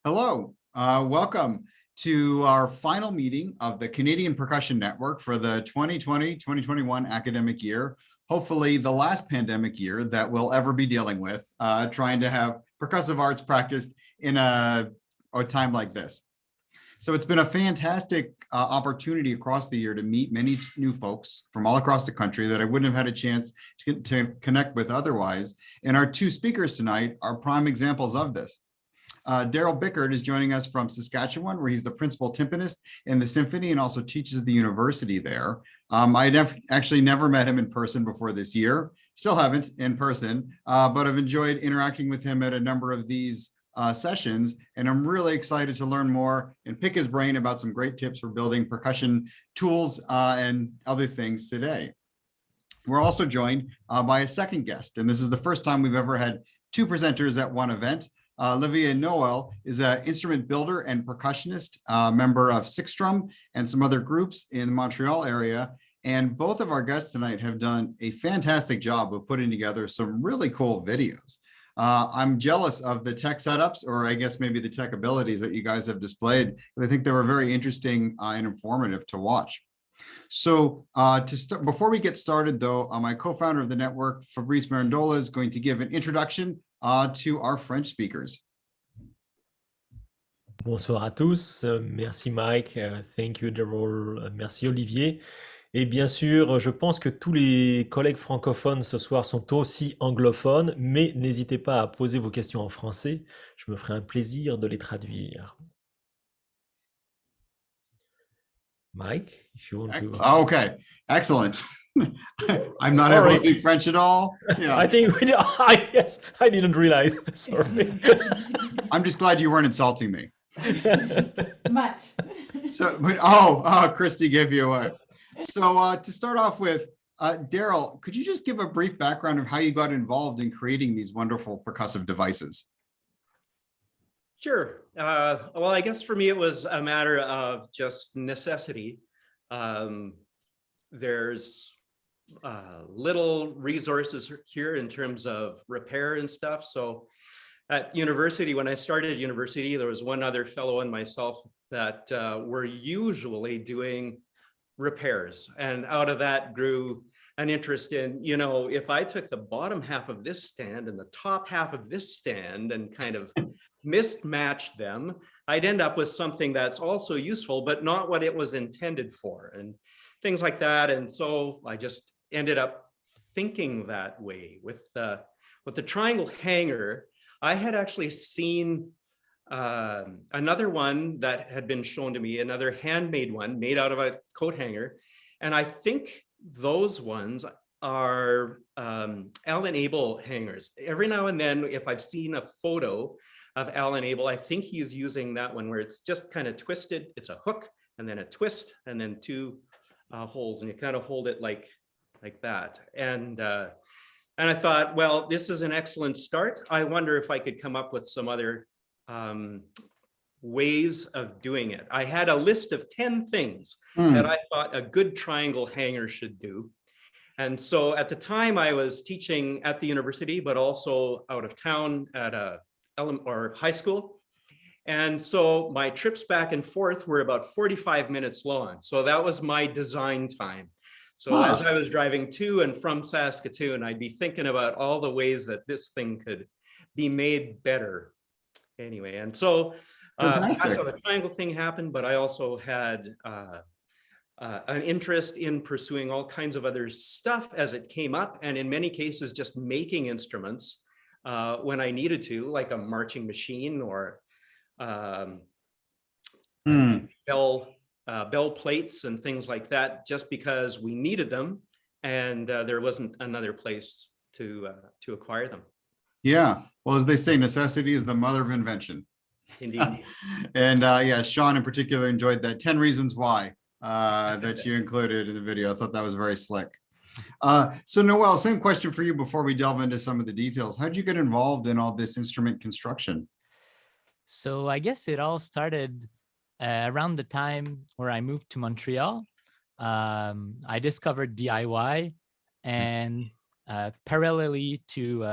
Hello, welcome to our final meeting of the Canadian Percussion Network for the 2020-2021 academic year. Hopefully the last pandemic year that we'll ever be dealing with, trying to have percussive arts practiced in a time like this. So it's been a fantastic opportunity across the year to meet many new folks from all across the country that I wouldn't have had a chance to connect with otherwise. And our two speakers tonight are prime examples of this. Darrell Bueckert is joining us from Saskatchewan, where he's the principal timpanist in the symphony and also teaches at the university there. I'd actually never met him in person before this year, still haven't in person, but I've enjoyed interacting with him at a number of these sessions, and I'm really excited to learn more and pick his brain about some great tips for building percussion tools and other things today. We're also joined by a second guest, and this is the first time we've ever had two presenters at one event. Olivier Noel is an instrument builder and percussionist, member of Six Drum and some other groups in the Montreal area. And both of our guests tonight have done a fantastic job of putting together some really cool videos. I'm jealous of the tech setups, or I guess maybe the tech abilities that you guys have displayed. I think they were very interesting and informative to watch. So before we get started, though, my co-founder of the network, Fabrice Marandola, is going to give an introduction to our French speakers. Bonsoir à tous, merci Mike, thank you Darrell, merci Olivier. Et bien sûr, je pense que tous les collègues francophones ce soir sont aussi anglophones, mais n'hésitez pas à poser vos questions en français, je me ferai un plaisir de les traduire. Mike, if you want to... Okay, excellent. I'm not able to speak French at all. Yeah. I think yes, I didn't realize. Sorry. I'm just glad you weren't insulting me. Much. So, but Christy gave you away. So to start off with, Darrell, could you just give a brief background of how you got involved in creating these wonderful percussive devices? Sure. Well, I guess for me, it was a matter of just necessity. There's little resources here in terms of repair and stuff. So at university, when I started university, there was one other fellow and myself that were usually doing repairs. And out of that grew an interest in, you know, if I took the bottom half of this stand and the top half of this stand and kind of mismatched them, I'd end up with something that's also useful, but not what it was intended for, and things like that. And so I just ended up thinking that way. With the triangle hanger, I had actually seen another one that had been shown to me, another handmade one made out of a coat hanger. And I think those ones are Alan Abel hangers. Every now and then, if I've seen a photo of Alan Abel, I think he's using that one where it's just kind of twisted. It's a hook and then a twist and then two holes, and you kind of hold it like that. And I thought, well, this is an excellent start. I wonder if I could come up with some other ways of doing it. I had a list of 10 things that I thought a good triangle hanger should do. And so at the time I was teaching at the university, but also out of town at a high school. And so my trips back and forth were about 45 minutes long. So that was my design time. So as I was driving to and from Saskatoon, I'd be thinking about all the ways that this thing could be made better. Anyway, and so that's how the triangle thing happened, but I also had an interest in pursuing all kinds of other stuff as it came up, and in many cases just making instruments when I needed to, like a marching machine or bell plates and things like that, just because we needed them and there wasn't another place to acquire them. Yeah, well, as they say, necessity is the mother of invention. Indeed. And yeah, Sean in particular enjoyed that 10 reasons why that you included in the video. I thought that was very slick. So Noel, same question for you before we delve into some of the details. How did you get involved in all this instrument construction? So I guess it all started around the time where I moved to Montreal. I discovered DIY, and parallelly to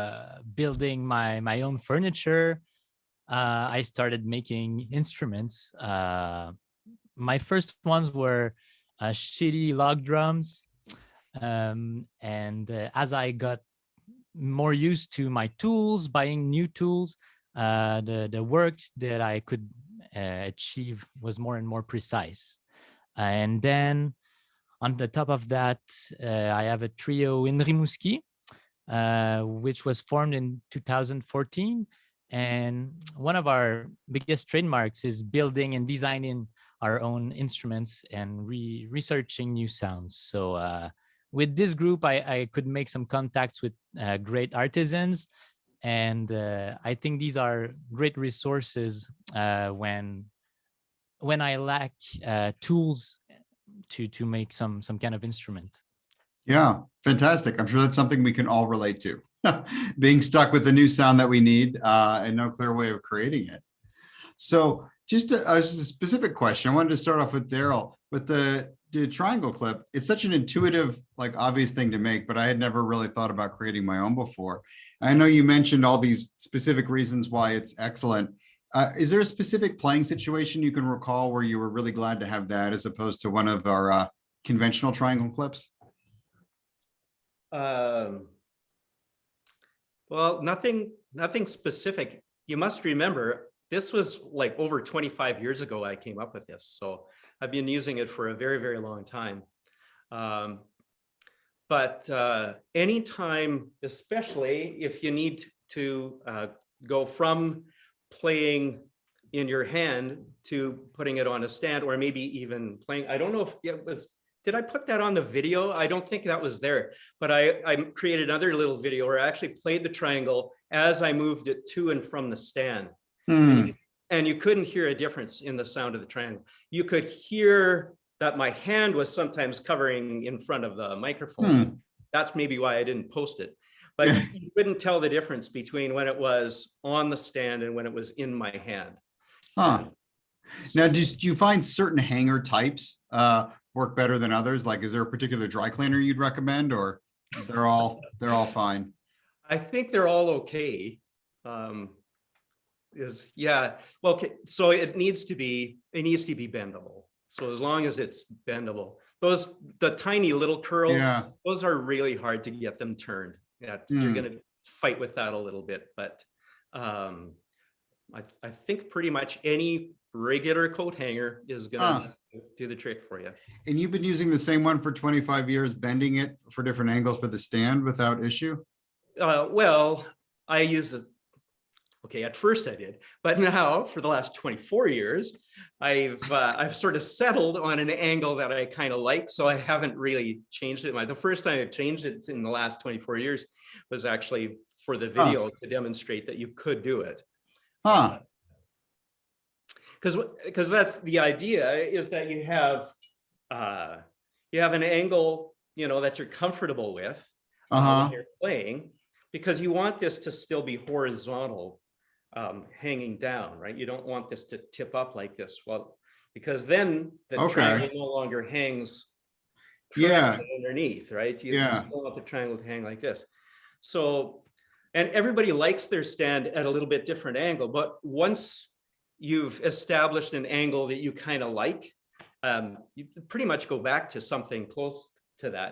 building my own furniture, I started making instruments. My first ones were shitty log drums. And as I got more used to my tools, buying new tools, the work that I could achieve was more and more precise. And then on the top of that, I have a trio in Rimouski, which was formed in 2014. And one of our biggest trademarks is building and designing our own instruments and researching new sounds. So with this group, I could make some contacts with great artisans. And I think these are great resources when I lack tools to make some kind of instrument. Yeah, fantastic. I'm sure that's something we can all relate to. Being stuck with the new sound that we need and no clear way of creating it. So just a specific question. I wanted to start off with Darrell. With the triangle clip, it's such an intuitive, like obvious thing to make, but I had never really thought about creating my own before. I know you mentioned all these specific reasons why it's excellent. Is there a specific playing situation you can recall where you were really glad to have that as opposed to one of our conventional triangle clips? Well, nothing specific. You must remember, this was like over 25 years ago I came up with this. So I've been using it for a very, very long time. But anytime, especially if you need to go from playing in your hand to putting it on a stand, or maybe even playing, I don't know if it was, did I put that on the video? I don't think that was there, but I created another little video where I actually played the triangle as I moved it to and from the stand. And you couldn't hear a difference in the sound of the triangle. You could hear that my hand was sometimes covering in front of the microphone. That's maybe why I didn't post it. But you couldn't tell the difference between when it was on the stand and when it was in my hand. Now, do you find certain hanger types work better than others? Like, is there a particular dry cleaner you'd recommend, or they're all fine? I think they're all okay. Well, so it needs to be bendable. So as long as it's bendable, the tiny little curls, those are really hard to get them turned. You're going to fight with that a little bit, but I think pretty much any regular coat hanger is going to do the trick for you. And you've been using the same one for 25 years, bending it for different angles for the stand without issue? Well, I use it. Okay, at first I did, but now for the last 24 years, I've sort of settled on an angle that I kind of like, so I haven't really changed it. The first time I've changed it in the last 24 years was actually for the video to demonstrate that you could do it. Because that's the idea, is that you have an angle, that you're comfortable with when you're playing, because you want this to still be horizontal. Hanging down, right? You don't want this to tip up like this. Well, because then the triangle no longer hangs underneath, right? You still want the triangle to hang like this. So, and everybody likes their stand at a little bit different angle, but once you've established an angle that you kind of like, you pretty much go back to something close to that.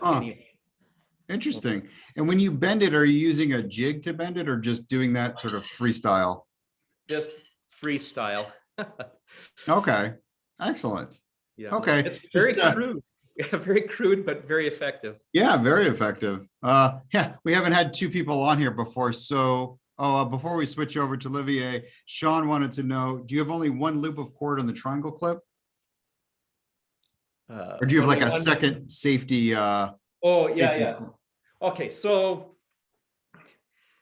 Interesting. And when you bend it, are you using a jig to bend it, or just doing that sort of freestyle? Just freestyle. Okay, excellent. Yeah. Okay. It's very crude. Very crude, but very effective. Yeah, very effective. Yeah, we haven't had two people on here before. So before we switch over to Olivier, Sean wanted to know, do you have only one loop of cord on the triangle clip? Or do you have like a second safety? Okay, so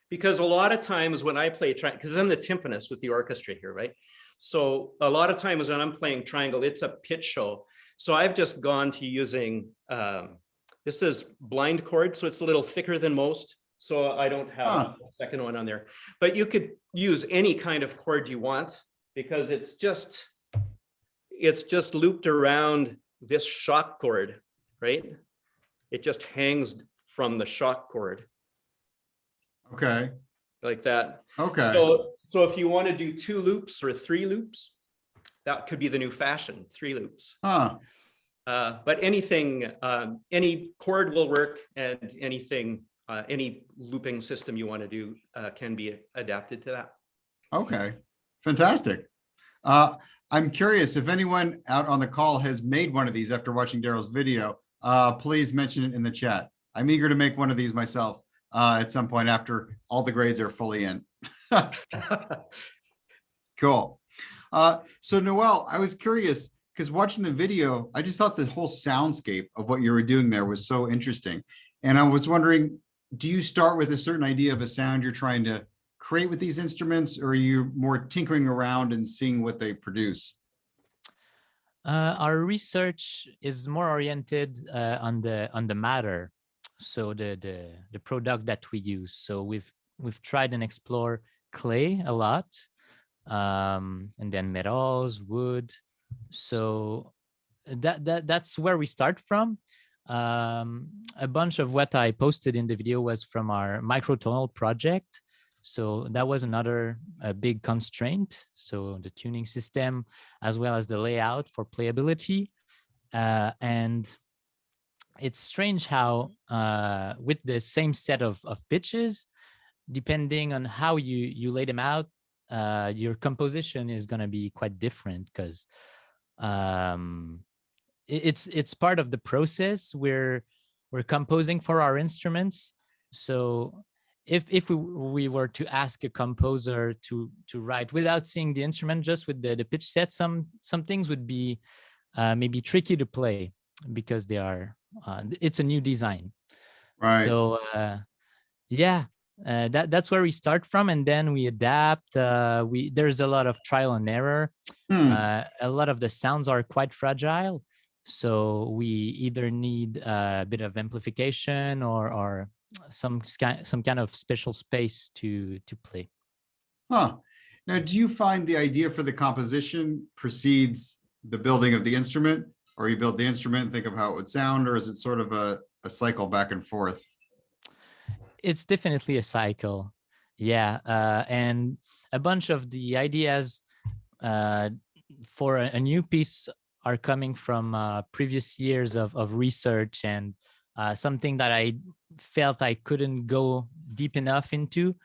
because a lot of times when I play triangle, because I'm the timpanist with the orchestra here, right? So a lot of times when I'm playing triangle, it's a pitch show. So I've just gone to using, this is blind cord, so it's a little thicker than most. So I don't have a second one on there. But you could use any kind of cord you want, because it's just looped around this shock cord, right? It just hangs from the shock cord. Okay. Like that. Okay. So if you want to do 2 loops or 3 loops, that could be the new fashion, 3 loops. Huh. But anything, any chord will work, and anything, any looping system you want to do can be adapted to that. Okay, fantastic. I'm curious if anyone out on the call has made one of these after watching Darrell's video, please mention it in the chat. I'm eager to make one of these myself at some point after all the grades are fully in. Cool. So Noel, I was curious because watching the video, I just thought the whole soundscape of what you were doing there was so interesting. And I was wondering, do you start with a certain idea of a sound you're trying to create with these instruments, or are you more tinkering around and seeing what they produce? Our research is more oriented on the matter, so the product that we use. So we've tried and explore clay a lot, and then metals, wood. So that's where we start from. A bunch of what I posted in the video was from our microtonal project. So that was another big constraint. So the tuning system, as well as the layout for playability. And it's strange how with the same set of pitches, depending on how you lay them out, your composition is going to be quite different, because it's part of the process. We're composing for our instruments. So if we were to ask a composer to write without seeing the instrument, just with the pitch set, some things would be maybe tricky to play, because they are it's a new design. Right. So yeah, that's where we start from, and then we adapt. There's a lot of trial and error. A lot of the sounds are quite fragile, so we either need a bit of amplification or some kind of special space to play. Huh. Now, do you find the idea for the composition precedes the building of the instrument, or you build the instrument and think of how it would sound, or is it sort of a cycle back and forth? It's definitely a cycle. Yeah. And a bunch of the ideas for a new piece are coming from previous years of research, and something that I felt I couldn't go deep enough into.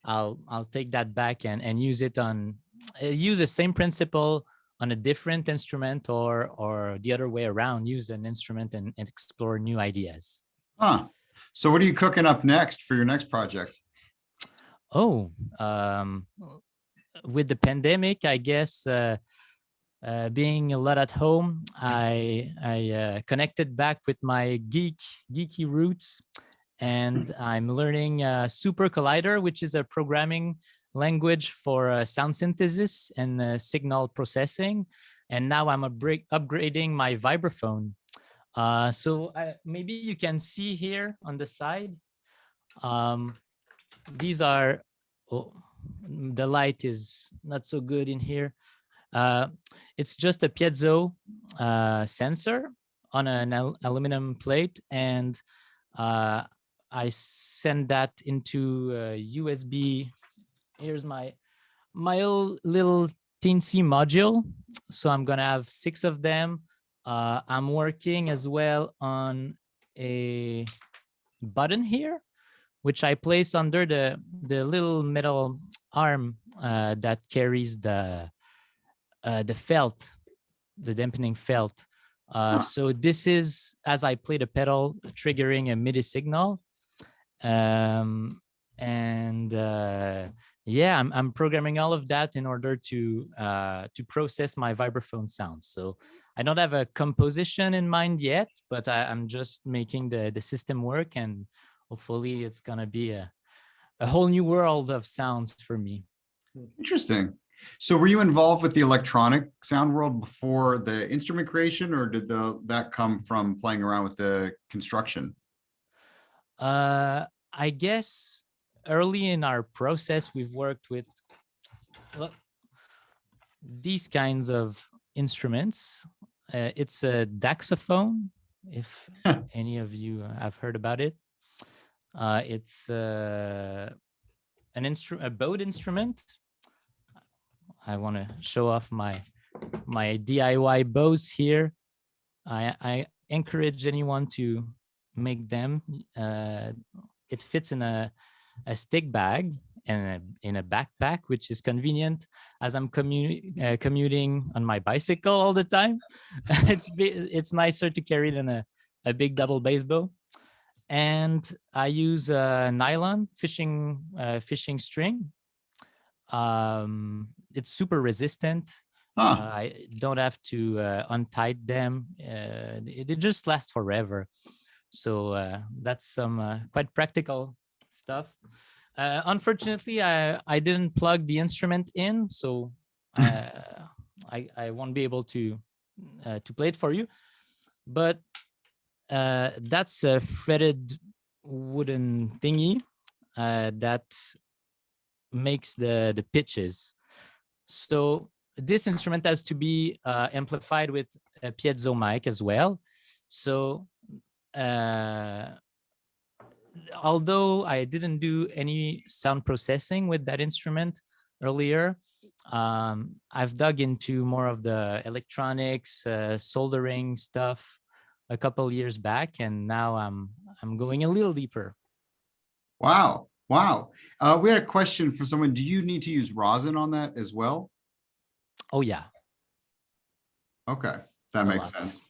I'll take that back and use it on use the same principle on a different instrument, or the other way around, use an instrument and explore new ideas. Huh. So what are you cooking up next for your next project? Oh, with the pandemic, I guess, being a lot at home, I connected back with my geeky roots, and I'm learning Super Collider, which is a programming language for sound synthesis and signal processing. And now I'm upgrading my vibraphone. So maybe you can see here on the side. These are, the light is not so good in here. It's just a piezo sensor on an aluminum plate, and I send that into USB. Here's my little teensy module. So I'm gonna have 6 of them. I'm working as well on a button here, which I place under the little metal arm that carries the felt, the dampening felt. So this is, as I play the pedal, triggering a MIDI signal. Yeah, I'm programming all of that in order to process my vibraphone sound. So I don't have a composition in mind yet, but I'm just making the system work, and hopefully it's gonna be a whole new world of sounds for me. Interesting. So were you involved with the electronic sound world before the instrument creation, or did that come from playing around with the construction? I guess early in our process, we've worked with these kinds of instruments. It's a daxophone, if any of you have heard about it. It's a bowed instrument. I want to show off my DIY bows here. I encourage anyone to make them. It fits in a stick bag and in a backpack, which is convenient as I'm commuting on my bicycle all the time. It's nicer to carry than a big double bass bow. And I use a nylon fishing string. It's super resistant. I don't have to untie them. They just last forever. So that's some quite practical stuff. Unfortunately, I didn't plug the instrument in, so I won't be able to play it for you. But that's a fretted wooden thingy that makes the pitches. So this instrument has to be amplified with a piezo mic as well. So although I didn't do any sound processing with that instrument earlier, I've dug into more of the electronics, soldering stuff a couple years back, and now I'm going a little deeper. Wow. Wow. We had a question for someone. Do you need to use rosin on that as well? Oh, yeah. Okay. That makes sense.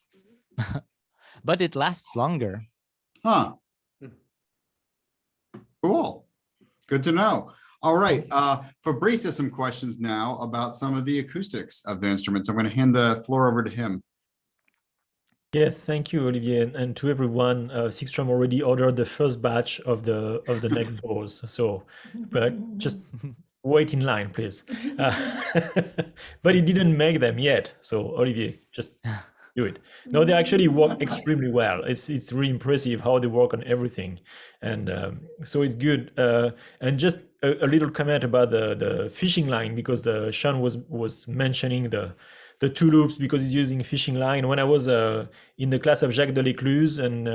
But it lasts longer. Huh. Cool. Good to know. All right. Fabrice has some questions now about some of the acoustics of the instruments. I'm going to hand the floor over to him. Yeah, thank you, Olivier, and to everyone. Sixtram already ordered the first batch of the next bows, so just wait in line, please. But he didn't make them yet, so Olivier, just do it. No, they actually work extremely well. It's really impressive how they work on everything, and so it's good. And just a little comment about the fishing line, because Sean was mentioning the two loops because he's using fishing line. When I was in the class of Jacques Delécluse, and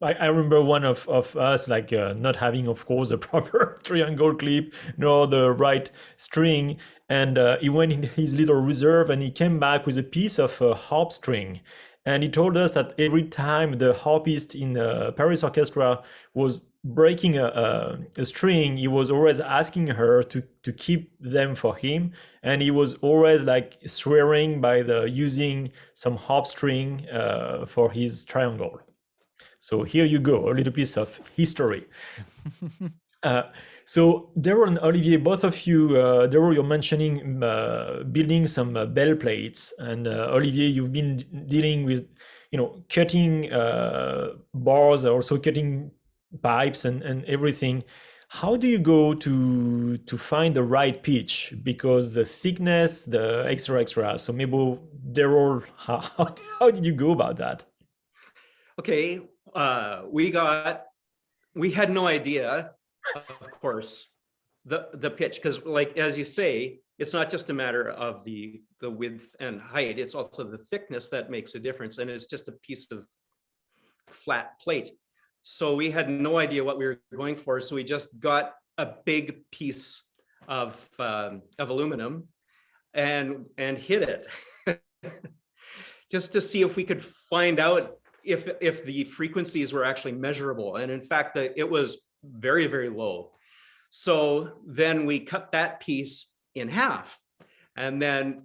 I remember one of us not having, of course, the proper triangle clip nor the right string, and he went in his little reserve and he came back with a piece of harp string. And he told us that every time the harpist in the Paris Orchestra was breaking a string, he was always asking her to keep them for him, and he was always like swearing by using some harp string for his triangle. So here you go, a little piece of history. So Darrell and Olivier, both of you, Darrell, you're mentioning building some bell plates, and Olivier, you've been dealing with, cutting bars, also cutting pipes and everything. How do you go to find the right pitch? Because the thickness, the extra. So maybe Darrell, how did you go about that? Okay, we had no idea, of course, the pitch, because like as you say, it's not just a matter of the width and height, it's also the thickness that makes a difference, and it's just a piece of flat plate. So we had no idea what we were going for, so we just got a big piece of aluminum and hit it just to see if we could find out if the frequencies were actually measurable. And in fact, it was very, very low. So then we cut that piece in half and then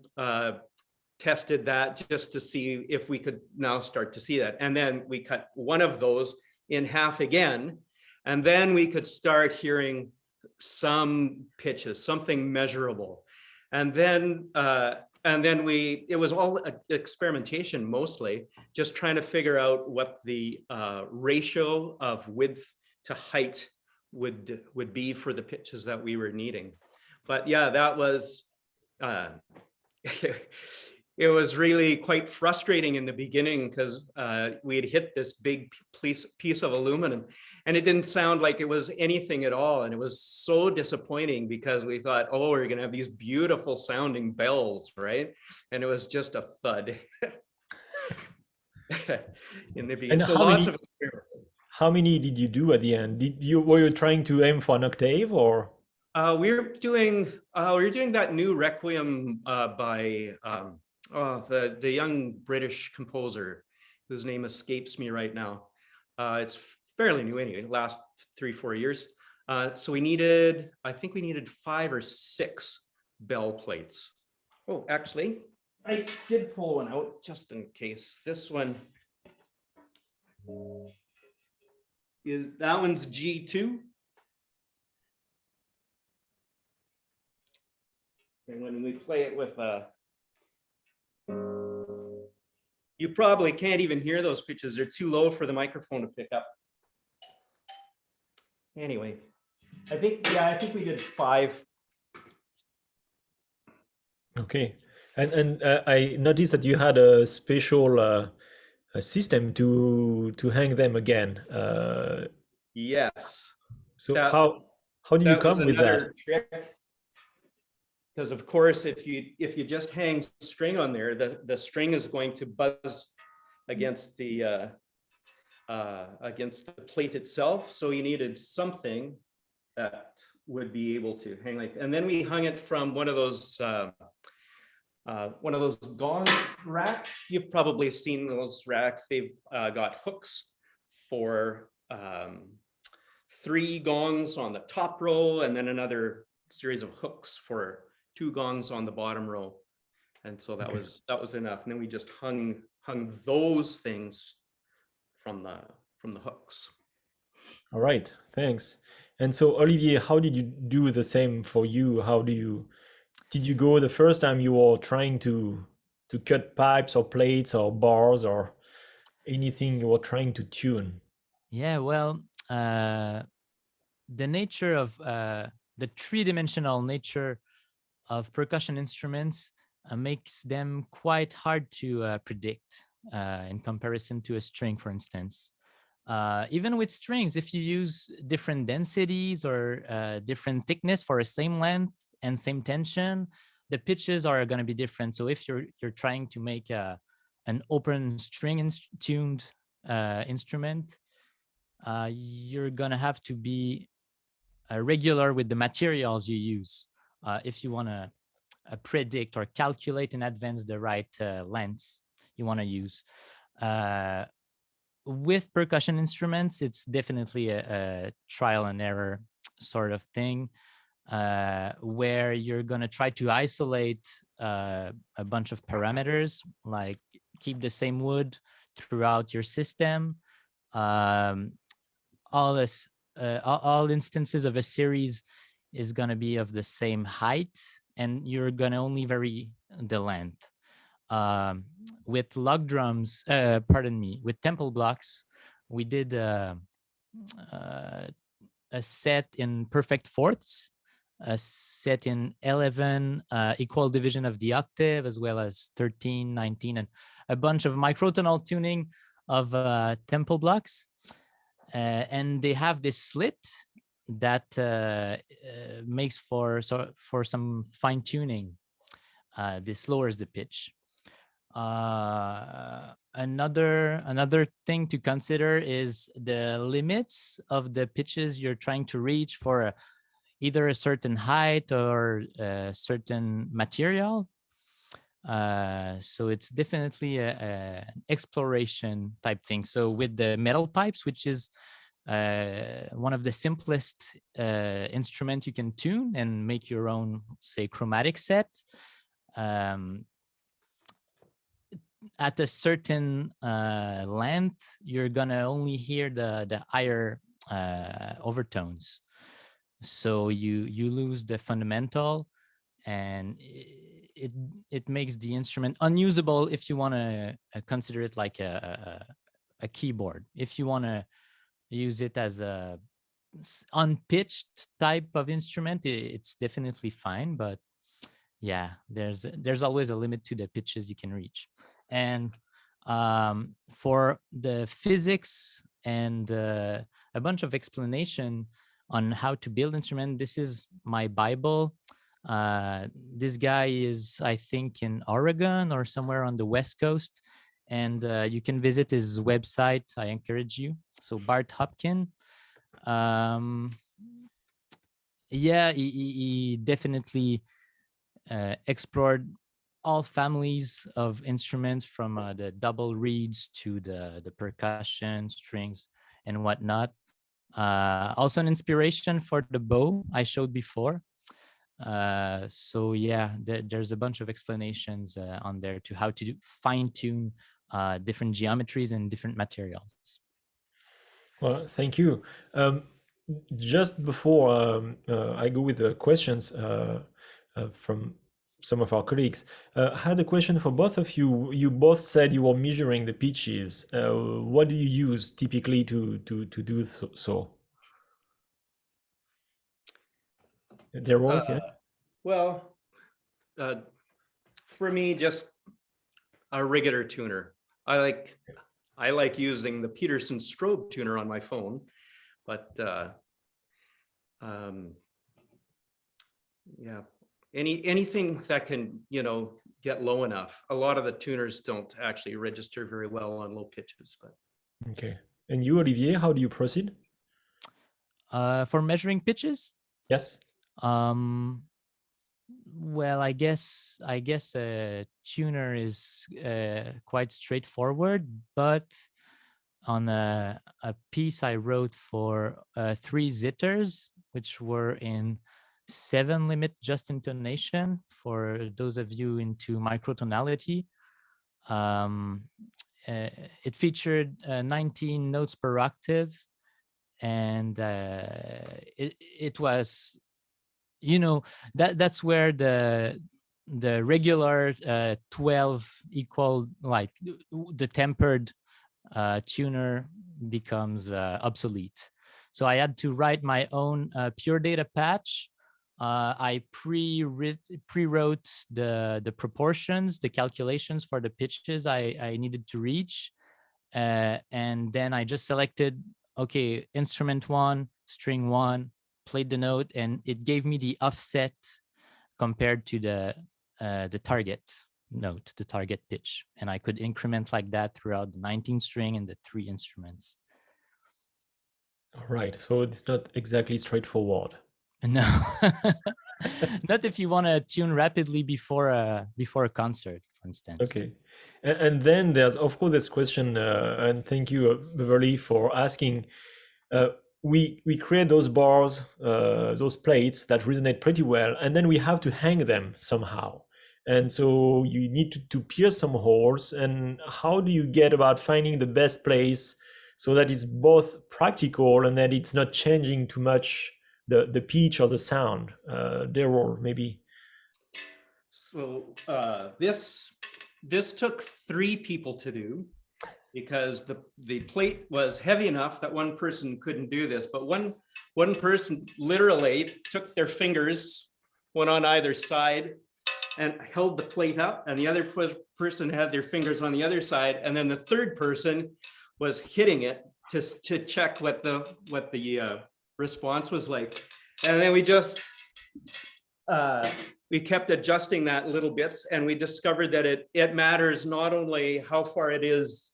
tested that just to see if we could now start to see that. And then we cut one of those in half again, and then we could start hearing some pitches, something measurable. And then it was all experimentation mostly, just trying to figure out what the ratio of width to height would be for the pitches that we were needing. But yeah, that was it was really quite frustrating in the beginning, because we had hit this big piece of aluminum and it didn't sound like it was anything at all. And it was so disappointing, because we thought, oh, we're going to have these beautiful sounding bells, right? And it was just a thud in the beginning. So lots of experimenting. How many did you do at the end? Were you trying to aim for an octave, or? We're doing that new Requiem by the young British composer whose name escapes me right now. It's fairly new anyway, last 3-4 years. So I think we needed 5 or 6 bell plates. Oh, actually, I did pull one out just in case. This one that one's G2. And when we play it with you probably can't even hear those pitches. They're too low for the microphone to pick up. Anyway, I think we did 5. Okay. And I noticed that you had a special a system to hang them again. Yes. So That- how do you That was come with that? another trick. Because of course, if you just hang string on there, the string is going to buzz against the plate itself. So you needed something that would be able to hang like. And then we hung it from one of those gong racks. You've probably seen those racks. They've got hooks for 3 gongs on the top row, and then another series of hooks for 2 gongs on the bottom row. And so that was enough. And then we just hung those things from the hooks. All right, thanks. And so Olivier, how did you do the same for you? Did you go the first time you were trying to cut pipes or plates or bars or anything you were trying to tune? Yeah, well, the nature of the 3-dimensional nature of percussion instruments makes them quite hard to predict in comparison to a string, for instance. Even with strings, if you use different densities or different thickness for a same length and same tension, the pitches are going to be different. So if you're trying to make an open string tuned instrument, you're going to have to be regular with the materials you use if you want to predict or calculate in advance the right lengths you want to use. With percussion instruments, it's definitely a trial and error sort of thing, where you're going to try to isolate a bunch of parameters, like keep the same wood throughout your system. All instances of a series is going to be of the same height, and you're going to only vary the length. With log drums, with temple blocks, we did a set in perfect fourths, a set in 11 equal division of the octave, as well as 13, 19, and a bunch of microtonal tuning of temple blocks. And they have this slit that makes for some fine tuning. This lowers the pitch. Another thing to consider is the limits of the pitches you're trying to reach for either a certain height or a certain material. So it's definitely an exploration type thing. So with the metal pipes, which is one of the simplest instrument you can tune and make your own, say, chromatic set, at a certain length, you're gonna only hear the higher overtones. So you lose the fundamental, and it makes the instrument unusable if you want to consider it like a keyboard. If you want to use it as a unpitched type of instrument, it's definitely fine. But yeah, there's always a limit to the pitches you can reach. And for the physics and a bunch of explanation on how to build instrument, this is my Bible. This guy is, I think, in Oregon or somewhere on the West Coast, and you can visit his website. I encourage you. So Bart Hopkin. Yeah, he definitely explored all families of instruments, from the double reeds to the percussion, strings, and whatnot. Also an inspiration for the bow I showed before. So yeah, there's a bunch of explanations on there to how to fine tune different geometries and different materials. Well, thank you. Just before I go with the questions from some of our colleagues, I had a question for both of you. You both said you were measuring the pitches. What do you use typically to do so? Darrell, yes? Well, for me, just a regular tuner. I like using the Peterson strobe tuner on my phone, but yeah, anything that can, get low enough. A lot of the tuners don't actually register very well on low pitches, but. Okay. And you, Olivier, how do you proceed? For measuring pitches, Yes. well, I guess a tuner is quite straightforward, but on a piece I wrote for 3 zitters, which were in 7 limit just intonation, for those of you into microtonality. It featured 19 notes per octave, and it was, that's where the regular 12 equal, like the tempered tuner becomes obsolete. So I had to write my own pure data patch. I pre-wrote the proportions, the calculations for the pitches I needed to reach. And then I just selected, okay, instrument 1, string 1, played the note, and it gave me the offset compared to the target note, the target pitch. And I could increment like that throughout the 19 string and the 3 instruments. All right. So it's not exactly straightforward. No, not if you want to tune rapidly before a concert, for instance. Okay. And then there's, of course, this question, and thank you, Beverly, for asking. We create those bars, those plates that resonate pretty well, and then we have to hang them somehow. And so you need to pierce some holes. And how do you get about finding the best place so that it's both practical and that it's not changing too much the pitch or the sound? Darrell, maybe. So this took 3 people to do, because the plate was heavy enough that one person couldn't do this, but one person literally took their fingers, one on either side, and held the plate up, and the other person had their fingers on the other side, and then the third person was hitting it to check what the response was like. And then we just we kept adjusting that little bits, and we discovered that it matters not only how far it is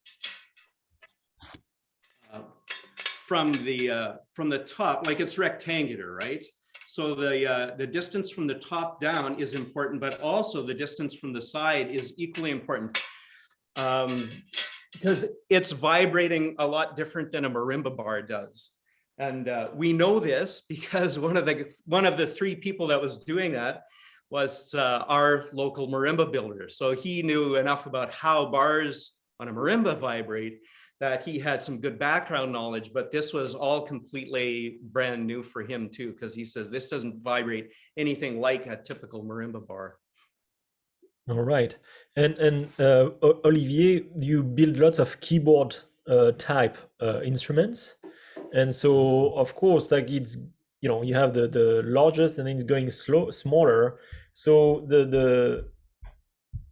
from the top, like it's rectangular, right? So the distance from the top down is important, but also the distance from the side is equally important, because it's vibrating a lot different than a marimba bar does. And we know this because one of the 3 people that was doing that was our local marimba builder. So he knew enough about how bars on a marimba vibrate that he had some good background knowledge, but this was all completely brand new for him too, because he says this doesn't vibrate anything like a typical marimba bar. All right. And Olivier, you build lots of keyboard type instruments. And so, of course, like it's, you have the largest and then it's going smaller. So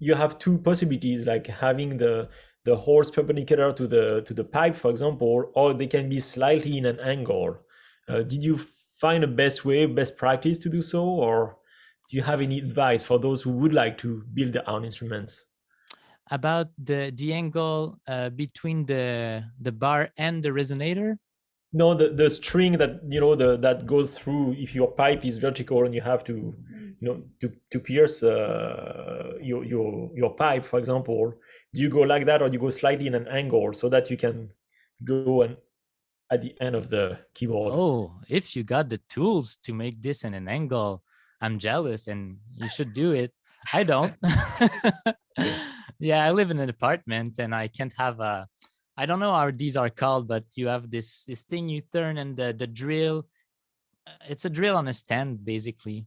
you have 2 possibilities, like having the holes perpendicular to the pipe, for example, or they can be slightly in an angle. Did you find a best practice to do so, or do you have any advice for those who would like to build their own instruments? About the angle between the bar and the resonator? No, the string that that goes through. If your pipe is vertical and you have to to pierce your pipe, for example, do you go like that, or do you go slightly in an angle so that you can go and at the end of the keyboard? Oh, if you got the tools to make this in an angle, I'm jealous, and you should do it. I don't. Yeah, I live in an apartment, and I can't have a. I don't know how these are called, but you have this thing you turn, and the drill. It's a drill on a stand, basically,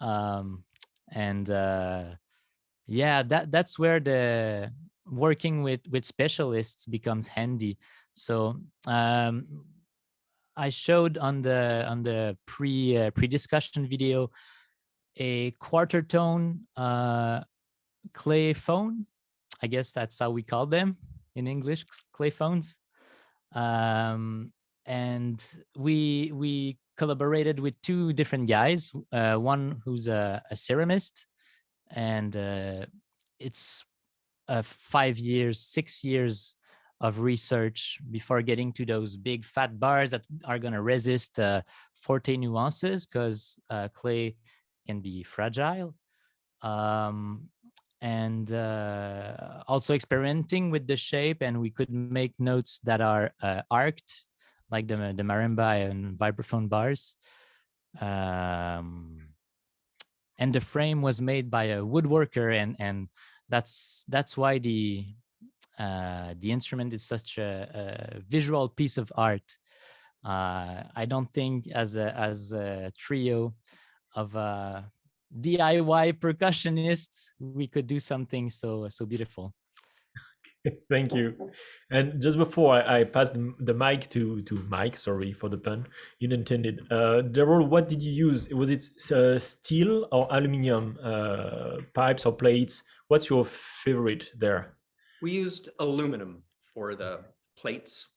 and yeah, that's where the working with specialists becomes handy. So I showed on the pre-discussion video a quarter tone clay phone. I guess that's how we call them in English, clay phones. And we collaborated with two different guys. One who's a ceramist, and it's 5 years, 6 years of research before getting to those big fat bars that are going to resist forte nuances, because clay can be fragile. And also experimenting with the shape, and we could make notes that are arced, like the marimba and vibraphone bars. And the frame was made by a woodworker, and that's why the instrument is such a visual piece of art. I don't think as a trio of DIY percussionists we could do something so beautiful. Thank you. And just before I pass the mic to Mike, sorry for the pun, unintended. Darrell, what did you use? Was it steel or aluminum pipes or plates? What's your favorite there? We used aluminum for the plates.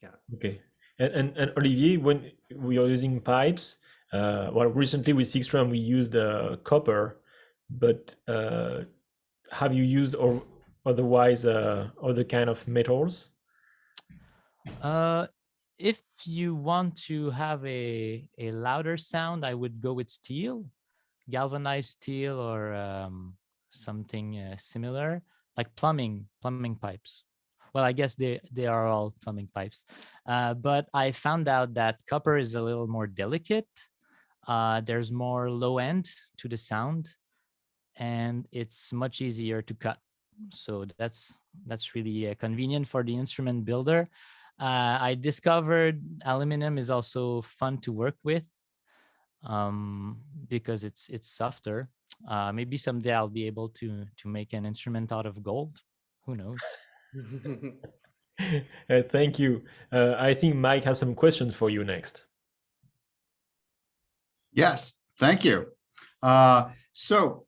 Yeah. Okay. And Olivier, when we are using pipes, well, recently with Six Drum we used copper, but have you used or otherwise other kind of metals? If you want to have a louder sound, I would go with steel, galvanized steel, or something similar, like plumbing pipes. Well, I guess they are all plumbing pipes, but I found out that copper is a little more delicate. There's more low end to the sound, and it's much easier to cut. So that's really convenient for the instrument builder. I discovered aluminum is also fun to work with, because it's softer. Maybe someday I'll be able to make an instrument out of gold. Who knows? Thank you. I think Mike has some questions for you next. Yes, thank you. So,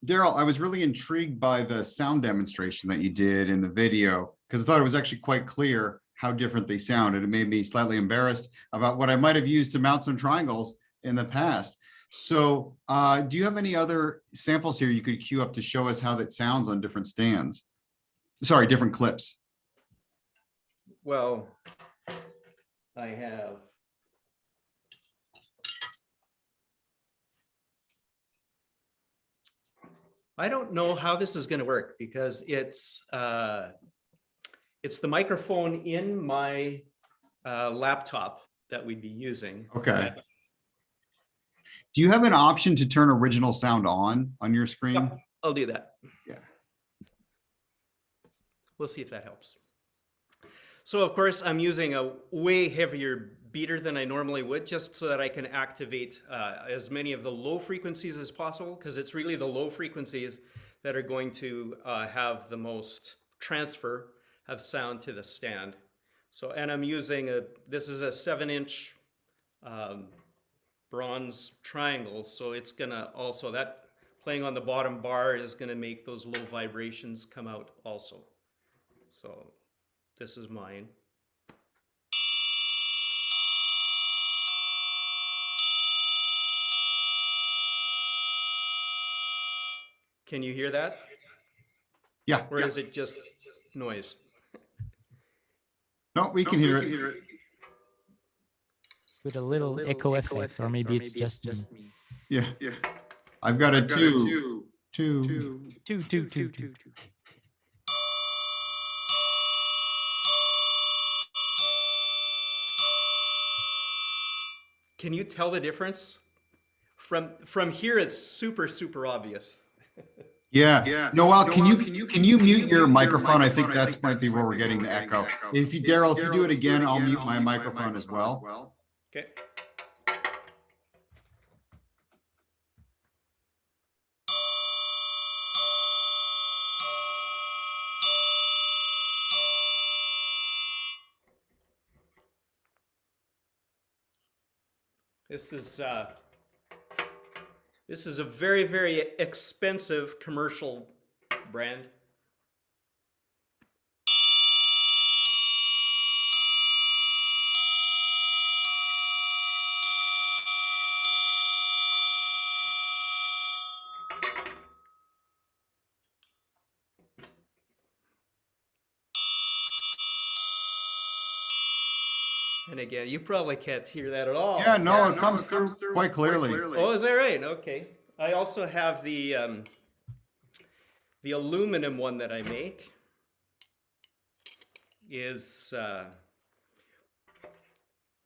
Darrell, I was really intrigued by the sound demonstration that you did in the video, because I thought it was actually quite clear how different they sounded. It made me slightly embarrassed about what I might have used to mount some triangles in the past. So do you have any other samples here you could queue up to show us how that sounds on different stands? Sorry, different clips. Well, I have. I don't know how this is going to work, because it's the microphone in my laptop that we'd be using. Okay. Do you have an option to turn original sound on your screen? Yep, I'll do that. Yeah. We'll see if that helps. So of course I'm using a way heavier beater than I normally would, just so that I can activate as many of the low frequencies as possible, because it's really the low frequencies that are going to have the most transfer of sound to the stand. So, and I'm using this is a 7-inch bronze triangle, so it's gonna also, that playing on the bottom bar is gonna make those low vibrations come out also. So this is mine. Can you hear that? Yeah. Or is it just noise? No, we can hear it. with a little echo effect, or maybe it's just me. Yeah. I've got a two. Two. Can you tell the difference? From here, it's super obvious. Yeah. Noel, can you mute your microphone? I think that's might be where we're getting the echo. If you, Darrell, if you do it again, I'll mute my microphone as well. Okay. This is a very expensive commercial brand. And again, you probably can't hear that at all. Yeah, no, it comes through quite clearly. Oh, is that right? Okay. I also have the aluminum one that I make is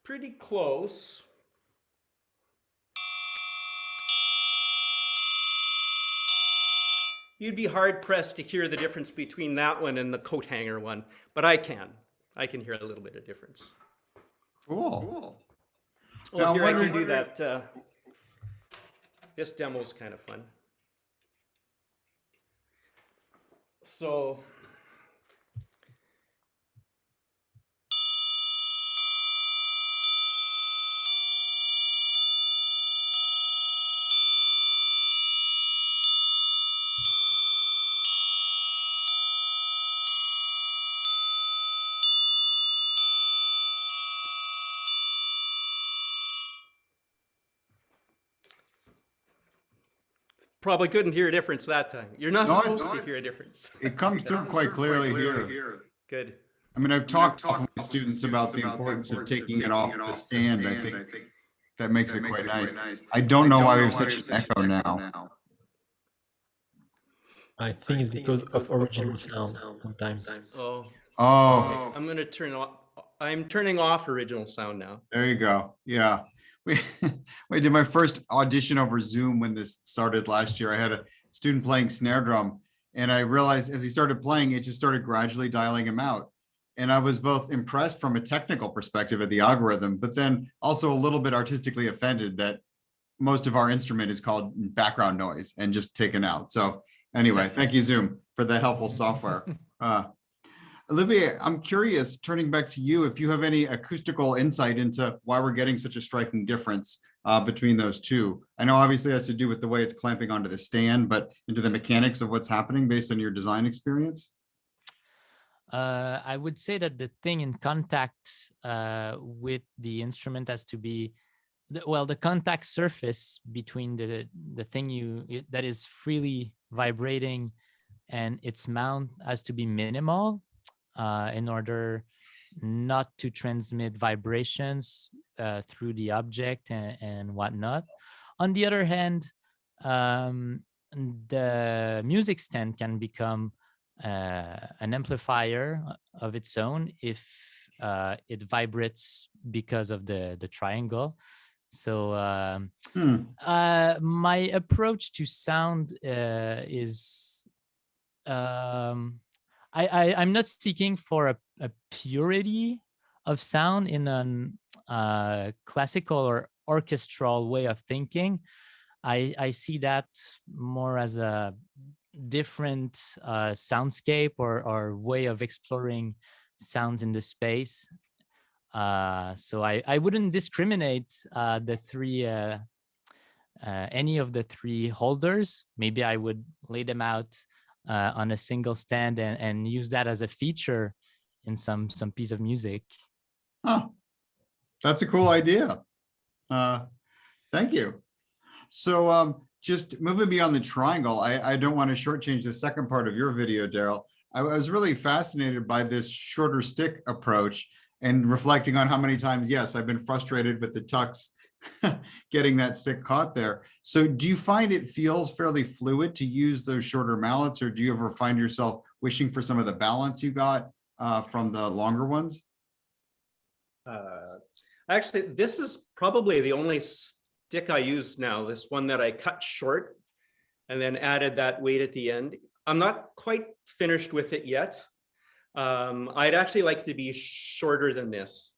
pretty close. You'd be hard pressed to hear the difference between that one and the coat hanger one, but I can hear a little bit of difference. Cool. Oh, Now, here I wondering- can do that. This demo is kind of fun. So probably couldn't hear a difference that time. You're not supposed to hear a difference. It comes through quite clearly here. Good. I mean, I've talked to my students about the importance of taking it off the stand. I think that makes it quite nice. I don't know why we have such an echo now. I think it's because of original sound sometimes. Oh, Oh, I'm gonna turn off. I'm turning off original sound now. there you go. Yeah. We did my first audition over Zoom when this started last year. I had a student playing snare drum, and I realized as he started playing, it just started gradually dialing him out. And I was both impressed from a technical perspective at the algorithm, but then also a little bit artistically offended that most of our instrument is called background noise and just taken out. So anyway, thank you, Zoom, for that helpful software. Olivier, I'm curious, turning back to you, if you have any acoustical insight into why we're getting such a striking difference between those two. I know obviously it has to do with the way it's clamping onto the stand, but into the mechanics of what's happening based on your design experience? I would say that the thing in contact with the instrument has to be, the contact surface between the thing that is freely vibrating and its mount has to be minimal in order not to transmit vibrations through the object and whatnot. On the other hand, the music stand can become an amplifier of its own if it vibrates because of the triangle. So my approach to sound is I'm not seeking for a purity of sound in a classical or orchestral way of thinking. I see that more as a different soundscape or way of exploring sounds in the space. So I wouldn't discriminate the three, any of the three holders. Maybe I would lay them out on a single stand and use that as a feature in some piece of music. Oh, that's a cool idea. Thank you. So just moving beyond the triangle, I don't want to shortchange the second part of your video, Darrell. I was really fascinated by this shorter stick approach. and reflecting on how many times, yes, I've been frustrated with the tucks getting that stick caught there. So do you find it feels fairly fluid to use those shorter mallets, or do you ever find yourself wishing for some of the balance you got from the longer ones? Actually, this is probably the only stick I use now, this one that I cut short and then added that weight at the end. I'm not quite finished with it yet. I'd actually like to be shorter than this.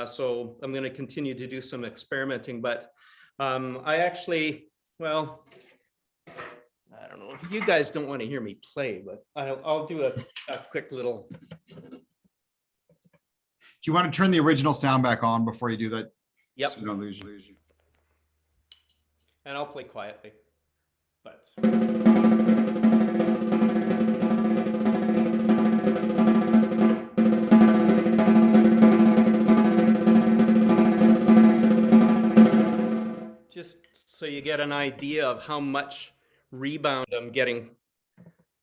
So I'm going to continue to do some experimenting, but I actually, well, I don't know. You guys don't want to hear me play, but I'll do a quick little. Do you want to turn the original sound back on before you do that? Yep. So we don't lose you. And I'll play quietly, but. Just so you get an idea of how much rebound I'm getting.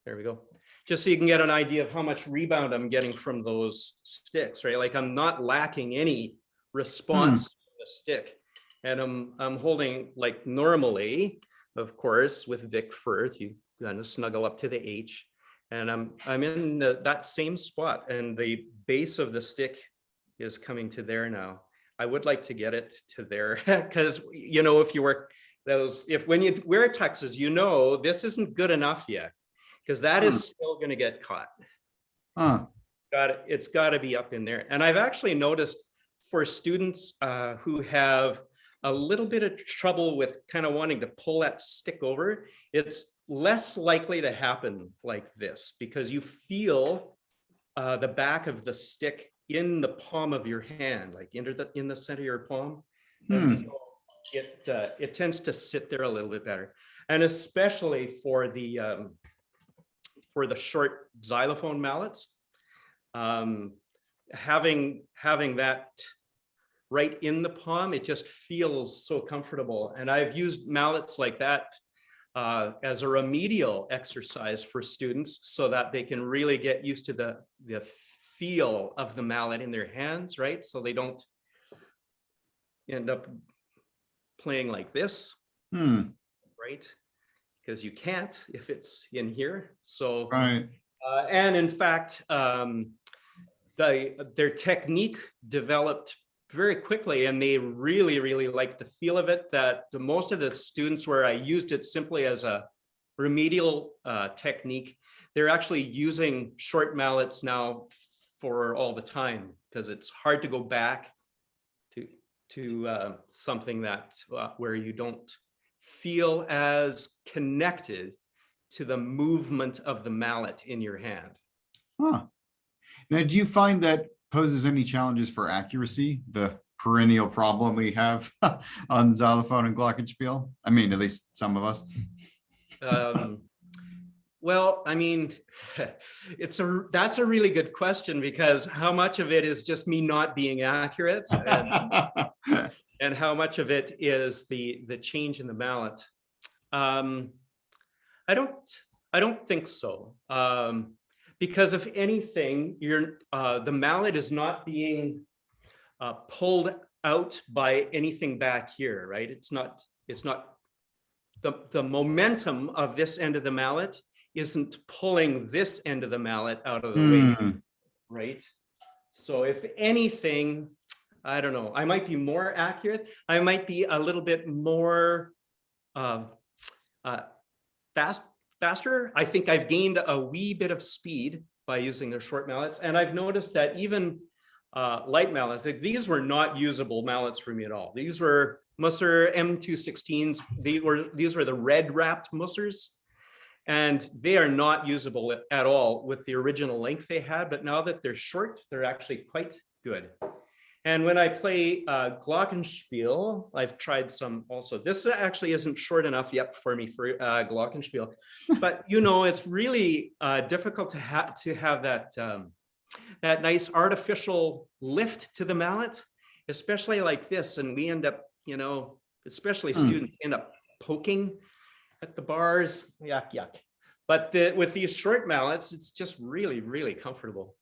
There we go. Just so you can get an idea of how much rebound I'm getting from those sticks, right? Like I'm not lacking any response to the stick. And I'm holding like normally, of course, with Vic Firth, you kind of snuggle up to the H. And I'm in that same spot, and the base of the stick is coming to there now. I would like to get it to there because, you know, if you work those, when you wear tuxes, you know, this isn't good enough yet, because that is still going to get caught. It's got to be up in there. And I've actually noticed for students who have a little bit of trouble with kind of wanting to pull that stick over, it's less likely to happen like this, because you feel the back of the stick in the palm of your hand, like in the center of your palm. And so it tends to sit there a little bit better. And especially for the short xylophone mallets, having that right in the palm, it just feels so comfortable. And I've used mallets like that as a remedial exercise for students, so that they can really get used to the feel of the mallet in their hands, right? So they don't end up playing like this, right? Because you can't if it's in here. So, Right. And in fact, their technique developed very quickly, and they really, really liked the feel of it. That most of the students, where I used it simply as a remedial technique, they're actually using short mallets now for all the time, because it's hard to go back to something that where you don't feel as connected to the movement of the mallet in your hand. Now, do you find that poses any challenges for accuracy, the perennial problem we have on xylophone and glockenspiel? I mean, at least some of us. Well, I mean, that's a really good question, because how much of it is just me not being accurate, and how much of it is the change in the mallet? I don't think so, because if anything, the mallet is not being pulled out by anything back here, right? It's not the momentum of this end of the mallet isn't pulling this end of the mallet out of the way, right? So if anything, I don't know, I might be more accurate. I might be a little bit more faster. I think I've gained a wee bit of speed by using their short mallets. And I've noticed that even light mallets, like these were not usable mallets for me at all. These were Musser M216s. These were the red wrapped Mussers. And they are not usable at all with the original length they had, but now that they're short, they're actually quite good. And when I play Glockenspiel, I've tried some also. This actually isn't short enough yet for me for Glockenspiel, but you know, it's really difficult to have that that nice artificial lift to the mallet, especially like this. And we end up, you know, especially students end up poking at the bars, yuck, yuck. But with these short mallets, it's just really, really comfortable.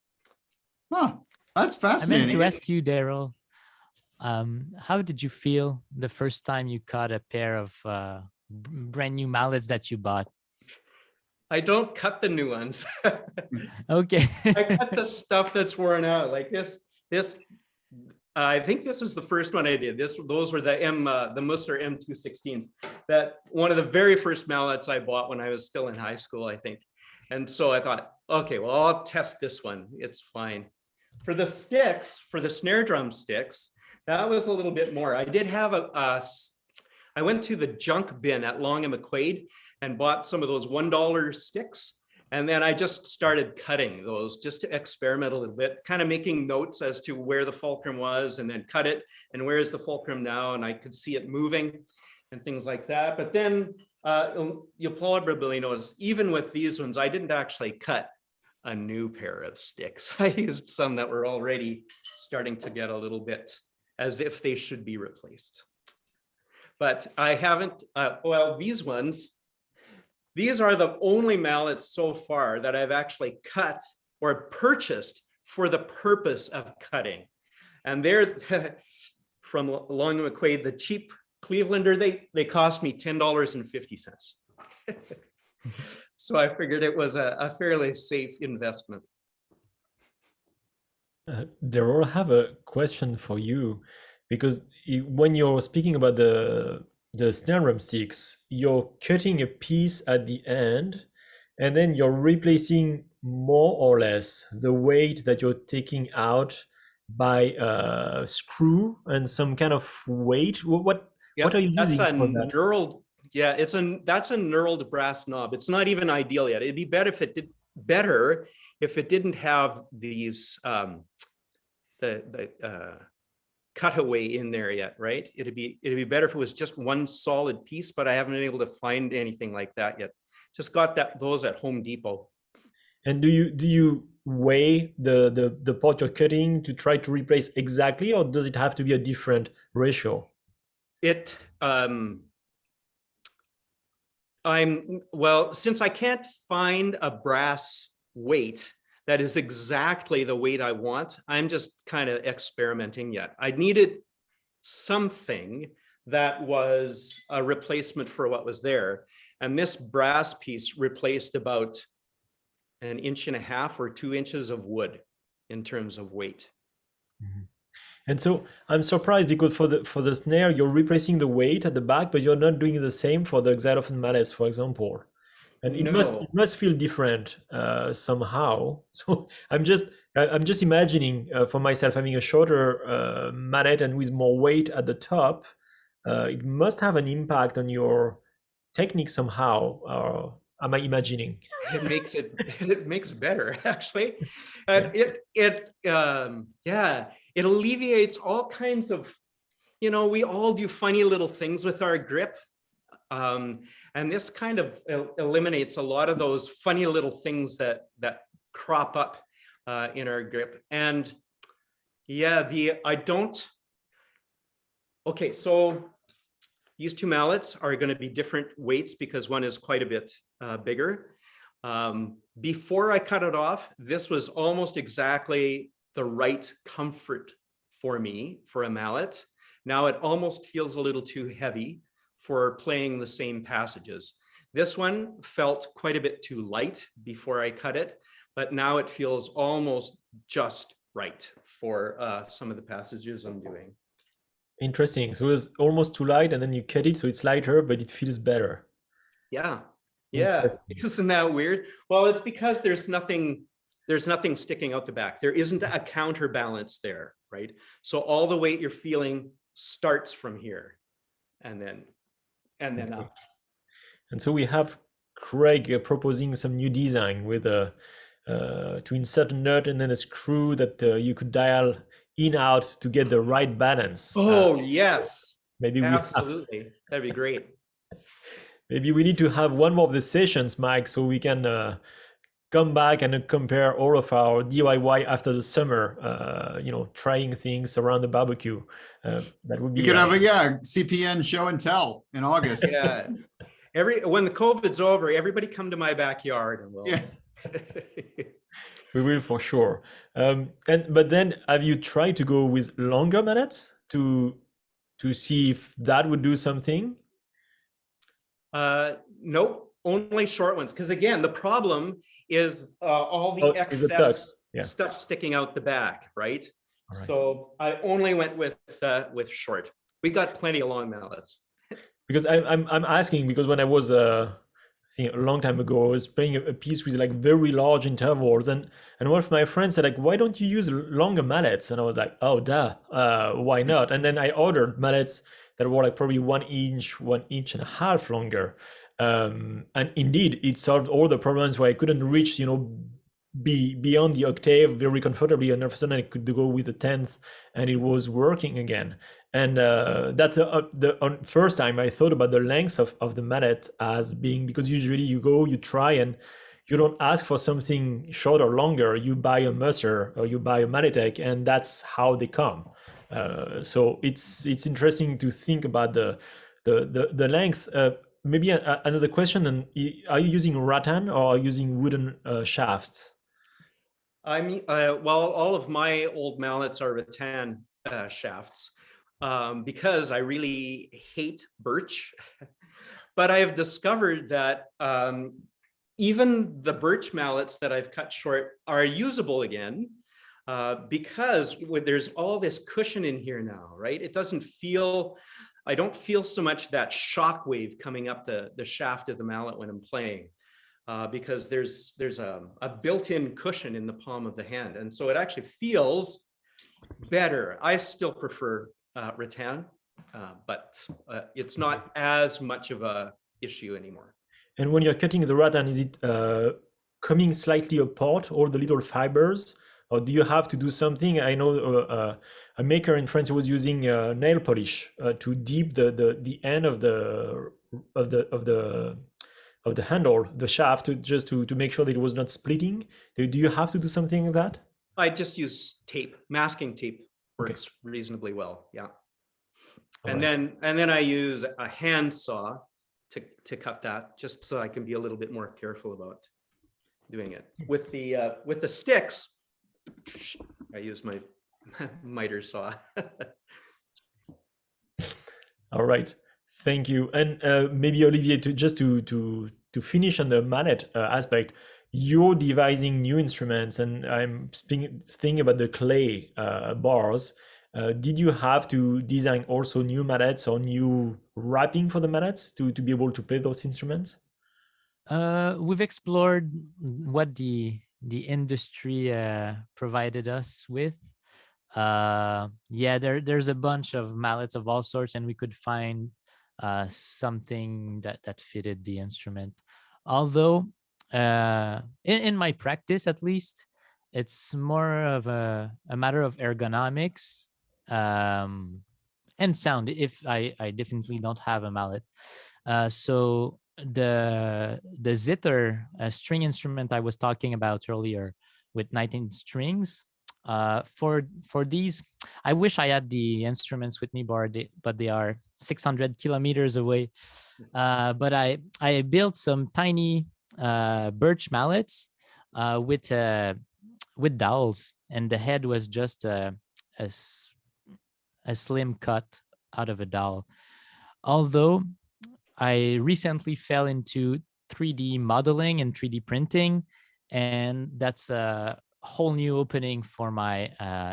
Huh. That's I meant fascinating. to ask you, Darrell, how did you feel the first time you caught a pair of brand new mallets that you bought? I don't cut the new ones. Okay. I cut the stuff that's worn out. Like this. I think this is the first one I did. Those were the Musser M216s. That one of the very first mallets I bought when I was still in high school, I think. And so I thought, okay, well, I'll test this one. It's fine. For the sticks, for the snare drum sticks, that was a little bit more. I did have I went to the junk bin at Long and McQuaid and bought some of those $1 sticks. And then I just started cutting those just to experiment a little bit, kind of making notes as to where the fulcrum was and then cut it. And where is the fulcrum now? And I could see it moving and things like that. But then you'll probably notice, even with these ones, I didn't actually cut a new pair of sticks. I used some that were already starting to get a little bit as if they should be replaced. But I haven't, well, these ones, these are the only mallets so far that I've actually cut or purchased for the purpose of cutting. And they're from Long and McQuaid, the cheap Clevelander, they cost me $10.50. So I figured it was a fairly safe investment. Darrell, I have a question for you, because when you're speaking about the snare drum sticks, you're cutting a piece at the end, and then you're replacing more or less the weight that you're taking out by a screw and some kind of weight. What are you using for that? Knurled, yeah, that's a knurled brass knob. It's not even ideal yet. It'd be better if it didn't have these the cutaway in there yet, right? It'd be better if it was just one solid piece, but I haven't been able to find anything like that yet. Just got those at Home Depot. And do you weigh the part you're cutting to try to replace exactly, or does it have to be a different ratio? Since I can't find a brass weight that is exactly the weight I want, I'm just kind of experimenting yet. I needed something that was a replacement for what was there. And this brass piece replaced about 1.5 inches or 2 inches of wood in terms of weight. Mm-hmm. And so I'm surprised, because for the snare, you're replacing the weight at the back, but you're not doing the same for the xylophone mallets, for example. And it must feel different somehow. So I'm just imagining for myself having a shorter mallet and with more weight at the top. It must have an impact on your technique somehow. Or am I imagining? It makes it better, actually. And it alleviates all kinds of, we all do funny little things with our grip. And this kind of eliminates a lot of those funny little things that crop up in our grip. And yeah, okay, so these two mallets are going to be different weights because one is quite a bit bigger. Before I cut it off, this was almost exactly the right comfort for me for a mallet. Now it almost feels a little too heavy for playing the same passages. This one felt quite a bit too light before I cut it, but now it feels almost just right for some of the passages I'm doing. Interesting. So it was almost too light, and then you cut it so it's lighter, but it feels better. Yeah. Isn't that weird? Well, it's because there's nothing sticking out the back. There isn't a counterbalance there, right? So all the weight you're feeling starts from here and then up. And so we have Craig proposing some new design with to insert a nut and then a screw that you could dial in out to get the right balance. Oh, yes. Maybe absolutely. That'd be great. Maybe we need to have one more of the sessions, Mike, so we can come back and compare all of our DIY after the summer, trying things around the barbecue. That would be. You could have a CPN show and tell in August. Yeah. When the COVID's over, everybody come to my backyard and we'll. Yeah. We will for sure. But then, have you tried to go with longer mallets to see if that would do something? Nope, only short ones. Because again, the problem is all the Oh, is the excess tux? Yeah. stuff sticking out the back, right? All right. So I only went with short. We got plenty of long mallets. Because I'm asking because when I was I think a long time ago, I was playing a piece with like very large intervals, and one of my friends said like, why don't you use longer mallets? And I was like, oh duh, why not? And then I ordered mallets that were like probably 1 inch, 1.5 inches longer, and indeed it solved all the problems where I couldn't reach, be beyond the octave very comfortably, and all of a sudden I could go with the 10th, and it was working again. And that's the first time I thought about the length of the mallet as being, because usually you go, you try, and you don't ask for something short or longer. You buy a Mercer or you buy a Malletech, and that's how they come. So it's interesting to think about the length. Maybe another question: and are you using rattan or are you using wooden shafts? I mean, well, all of my old mallets are rattan shafts because I really hate birch. But I have discovered that even the birch mallets that I've cut short are usable again because there's all this cushion in here now, right? It doesn't feel, I don't feel so much that shock wave coming up the shaft of the mallet when I'm playing. Because there's a built-in cushion in the palm of the hand. And so it actually feels better. I still prefer rattan, but it's not as much of a issue anymore. And when you're cutting the rattan, is it coming slightly apart, all the little fibers? Or do you have to do something? I know a maker in France was using nail polish to dip the end of the handle, the shaft, to make sure that it was not splitting. Do you have to do something like that? I just use tape. Masking tape works reasonably well. Yeah. And then I use a hand saw to cut that, just so I can be a little bit more careful about doing it. With the sticks, I use my miter saw. All right. Thank you. And maybe Olivier, to finish on the mallet aspect, you're devising new instruments, and I'm thinking about the clay bars. Did you have to design also new mallets or new wrapping for the mallets to be able to play those instruments? We've explored what the industry provided us with. Yeah, there's a bunch of mallets of all sorts, and we could find something that fitted the instrument. Although in my practice, at least, it's more of a matter of ergonomics and sound, if I definitely don't have a mallet. So the zither string instrument I was talking about earlier with 19 strings, for these, I wish I had the instruments with me, but they are 600 kilometers away. But I built some tiny birch mallets with dowels, and the head was just a slim cut out of a dowel. Although I recently fell into 3D modeling and 3D printing, and that's a whole new opening for my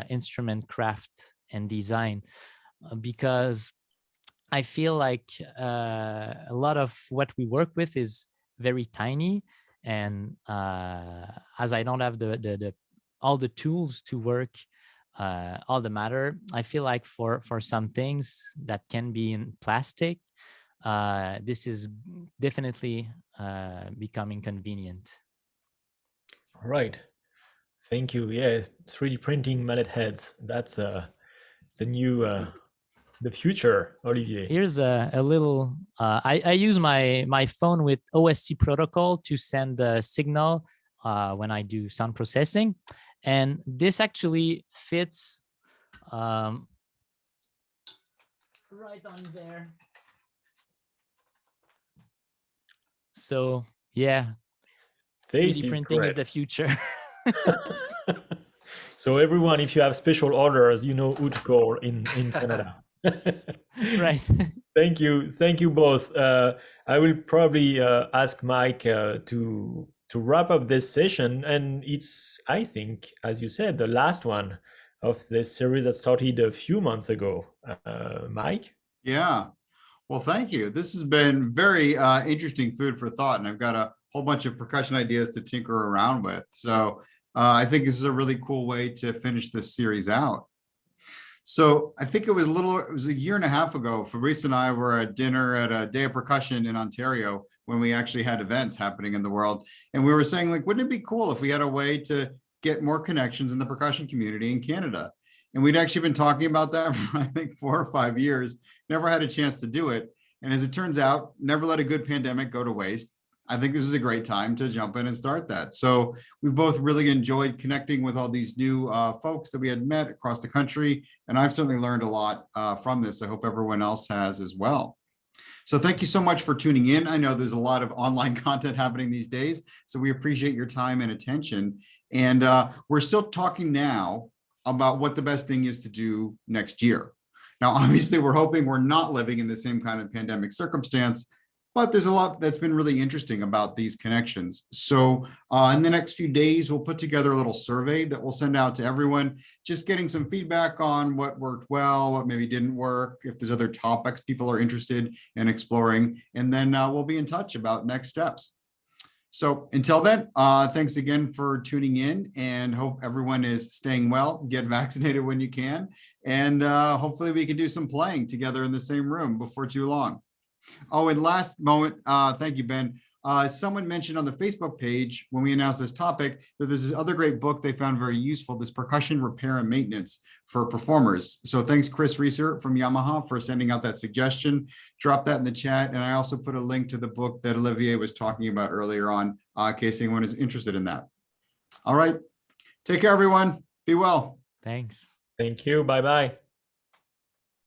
instrument craft and design, because I feel like a lot of what we work with is very tiny, and as I don't have all the tools to work all the matter, I feel like for some things that can be in plastic, this is definitely becoming convenient. All right. Thank you. Yeah, 3D printing mallet heads. That's the new the future, Olivier. Here's a little, I use my phone with OSC protocol to send the signal when I do sound processing. And this actually fits right on there. So yeah, 3D printing is the future. So everyone, if you have special orders, you know who to call in Canada. Right. Thank you both. I will probably ask Mike to wrap up this session, and it's, I think, as you said, the last one of this series that started a few months ago. Mike? Yeah. Well, thank you. This has been very interesting food for thought, and I've got a whole bunch of percussion ideas to tinker around with. So I think this is a really cool way to finish this series out. So I think it was a year and a half ago, Fabrice and I were at dinner at a Day of Percussion in Ontario when we actually had events happening in the world. And we were saying, like, wouldn't it be cool if we had a way to get more connections in the percussion community in Canada? And we'd actually been talking about that for, I think, 4 or 5 years, never had a chance to do it. And as it turns out, never let a good pandemic go to waste. I think this was a great time to jump in and start that. So we've both really enjoyed connecting with all these new folks that we had met across the country. And I've certainly learned a lot from this. I hope everyone else has as well. So thank you so much for tuning in. I know there's a lot of online content happening these days, so we appreciate your time and attention. And we're still talking now about what the best thing is to do next year. Now, obviously, we're hoping we're not living in the same kind of pandemic circumstance, but there's a lot that's been really interesting about these connections. So in the next few days, we'll put together a little survey that we'll send out to everyone, just getting some feedback on what worked well, what maybe didn't work, if there's other topics people are interested in exploring, and then we'll be in touch about next steps. So until then, thanks again for tuning in, and hope everyone is staying well. Get vaccinated when you can, and hopefully we can do some playing together in the same room before too long. Oh, and last moment, thank you, Ben. Someone mentioned on the Facebook page when we announced this topic that there's this other great book they found very useful, this Percussion Repair and Maintenance for Performers. So thanks, Chris Reeser from Yamaha, for sending out that suggestion. Drop that in the chat. And I also put a link to the book that Olivier was talking about earlier on, in case anyone is interested in that. All right. Take care, everyone. Be well. Thanks. Thank you. Bye-bye.